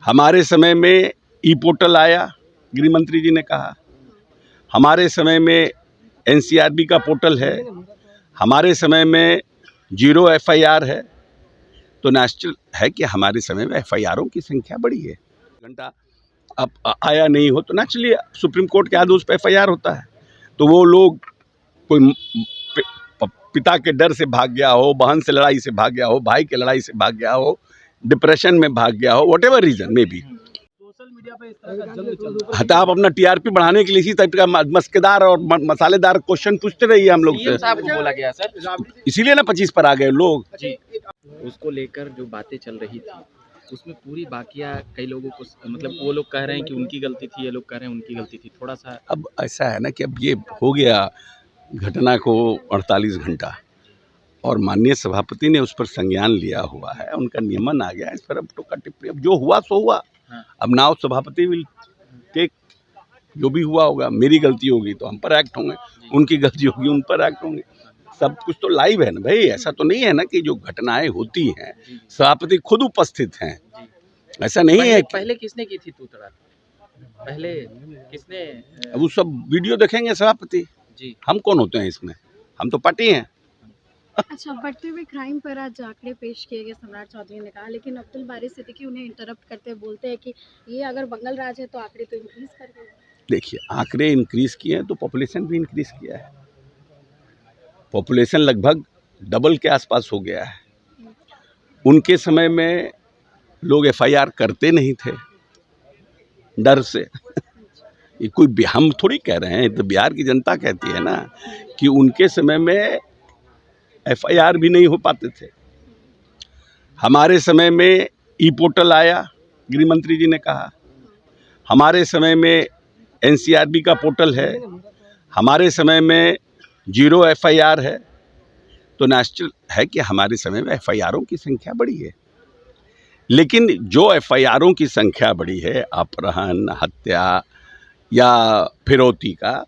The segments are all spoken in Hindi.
हमारे समय में ई पोर्टल आया, गृह मंत्री जी ने कहा। हमारे समय में एनसीआरबी का पोर्टल है। हमारे समय में 0 एफआईआर है। तो नेचुरल है कि हमारे समय में एफआईआरों की संख्या बढ़ी है। घंटा अब आया नहीं हो तो नेचुरली सुप्रीम कोर्ट के आदेश पे एफआईआर होता है। तो वो लोग कोई पिता के डर से भाग गया हो, बहन से लड़ाई से भाग गया हो, भाई के लड़ाई से भाग गया हो, डिप्रेशन में भाग गया हो, व्हाटएवर रीजन में भी, सोशल मीडिया पे इस तरह का जंग चल रहा है। हटा आप अपना टीआरपी बढ़ाने के लिए इसी टाइप का मस्केदार और मसालेदार क्वेश्चन पूछते रहिए हम लोग सीएम से। साहब को बोला गया सर, इसीलिए ना 25 पर आ गए लोग। जी उसको लेकर जो बातें चल रही थी उसमें पूरी बाकिया कई लोगों को मतलब वो लोग कह रहे हैं कि उनकी गलती थी, ये लोग कह रहे हैं उनकी गलती थी। थोड़ा सा अब ऐसा है ना कि अब ये हो गया घटना को 48 घंटा और माननीय सभापति ने उस पर संज्ञान लिया हुआ है, उनका नियमन आ गया। इस पर अब टोका टिप्पणी, अब जो हुआ सो हुआ। अब नाउ सभापति विल टेक, जो भी हुआ होगा। मेरी गलती होगी तो हम पर एक्ट होंगे, उनकी गलती होगी उन पर एक्ट होंगे। सब कुछ तो लाइव है ना भाई। ऐसा तो नहीं है ना कि जो घटनाएं होती हैं सभापति खुद उपस्थित हैं, ऐसा नहीं है। पहले किसने की थी तूतड़ा, पहले किसने? अब वो सब वीडियो देखेंगे सभापति जी, हम कौन होते हैं इसमें, हम तो पार्टी हैं। अच्छा, बढ़ते हुए क्राइम पर आज आंकड़े पेश किए गए सम्राट चौधरी ने कहा, लेकिन अब्दुल बारी सिद्दीकी उन्हें इंटरप्ट करते हुए बोलते हैं कि ये अगर बंगल राज है तो आंकड़े तो इंक्रीज कर गए। देखिए, आंकड़े इंक्रीज किए हैं तो पॉपुलेशन भी इंक्रीज किया है। पॉपुलेशन लगभग डबल के आसपास हो गया है। उनके समय में लोग एफआईआर करते नहीं थे डर से। ये कोई हम थोड़ी कह रहे हैं, तो बिहार की जनता कहती है ना कि उनके समय में एफआईआर भी नहीं हो पाते थे। हमारे समय में ई पोर्टल आया, गृह मंत्री जी ने कहा। हमारे समय में एनसीआरबी का पोर्टल है। हमारे समय में 0 एफआईआर है। तो नेचुरल है कि हमारे समय में एफआईआरों की संख्या बढ़ी है। लेकिन जो एफआईआरों की संख्या बढ़ी है, अपहरण, हत्या या फिरौती का,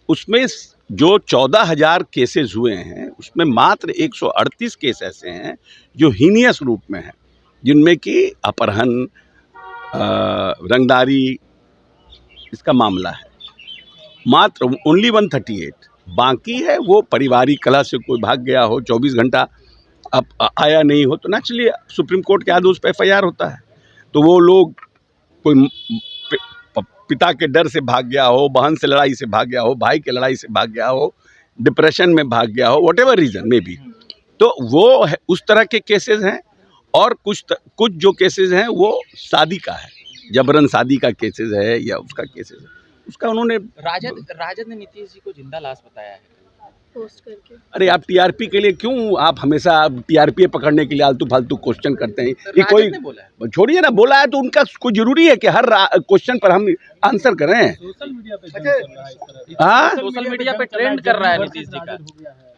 उसमें जो 14,000 केसेस हुए हैं उसमें मात्र 138 केस ऐसे हैं जो हीनियस रूप में हैं, जिनमें कि अपहरण, रंगदारी इसका मामला है। मात्र ओनली 138। बाकी है वो पारिवारिक कलह से कोई भाग गया हो, 24 घंटा अब आया नहीं हो तो नेचुरली सुप्रीम कोर्ट के आदेश पे एफआईआर होता है। तो वो लोग कोई पिता के डर से भाग गया हो, बहन से लड़ाई से भाग गया हो, भाई के लड़ाई से भाग गया हो, डिप्रेशन में भाग गया हो, व्हाटएवर रीजन में भी, तो वो है, उस तरह के केसेस हैं। और कुछ जो केसेस हैं वो शादी का है, जबरन शादी का केसेस है या उसका केसेस है, उसका उन्होंने राजद ने नीतीश जी को जिंदा लाश बताया है पोस्ट करके। अरे आप टीआरपी के लिए क्यों आप हमेशा टीआरपी पकड़ने के लिए आलतू फालतू क्वेश्चन करते हैं? ये कोई ने बोला है। छोड़िए ना, बोला है तो उनका कोई जरूरी है कि हर क्वेश्चन पर हम आंसर करें? सोशल मीडिया पे जंग चल रहा है इस तरह की। हाँ? सोशल मीडिया पे ट्रेंड कर रहा है नीतीश जी का।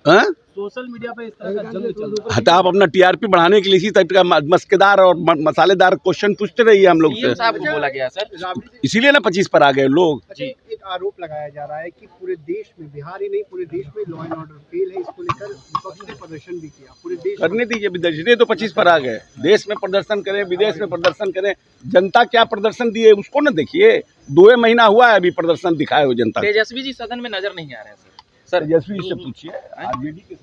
हाँ? सोशल मीडिया पे इस तरह का जंग चल रहा है। हटा आप अपना टीआरपी बढ़ाने के लिए इसी टाइप का मस्केदार और मसालेदार क्वेश्चन पूछते रहिए हम लोग सीएम से। साहब को बोला गया सर, इसीलिए ना 25 पर आ गए लोग। जी, एक आरोप लगाया जा रहा है कि पूरे देश में, बिहार ही नहीं पूरे देश में लॉ एंड ऑर्डर फेल है। इसको लेकर विपक्ष ने प्रदर्शन भी किया पूरे देश में। करने दीजिए, विदेश तो 25 पर आ गए। देश में प्रदर्शन करें, विदेश में प्रदर्शन करें। जनता क्या प्रदर्शन दिए उसको ना देखिए। 2 महीना हुआ है अभी प्रदर्शन दिखाए हो जनता। तेजस्वी जी सदन में नजर नहीं आ रहे हैं सर। तेजस्वी से पूछिए, आरजेडी के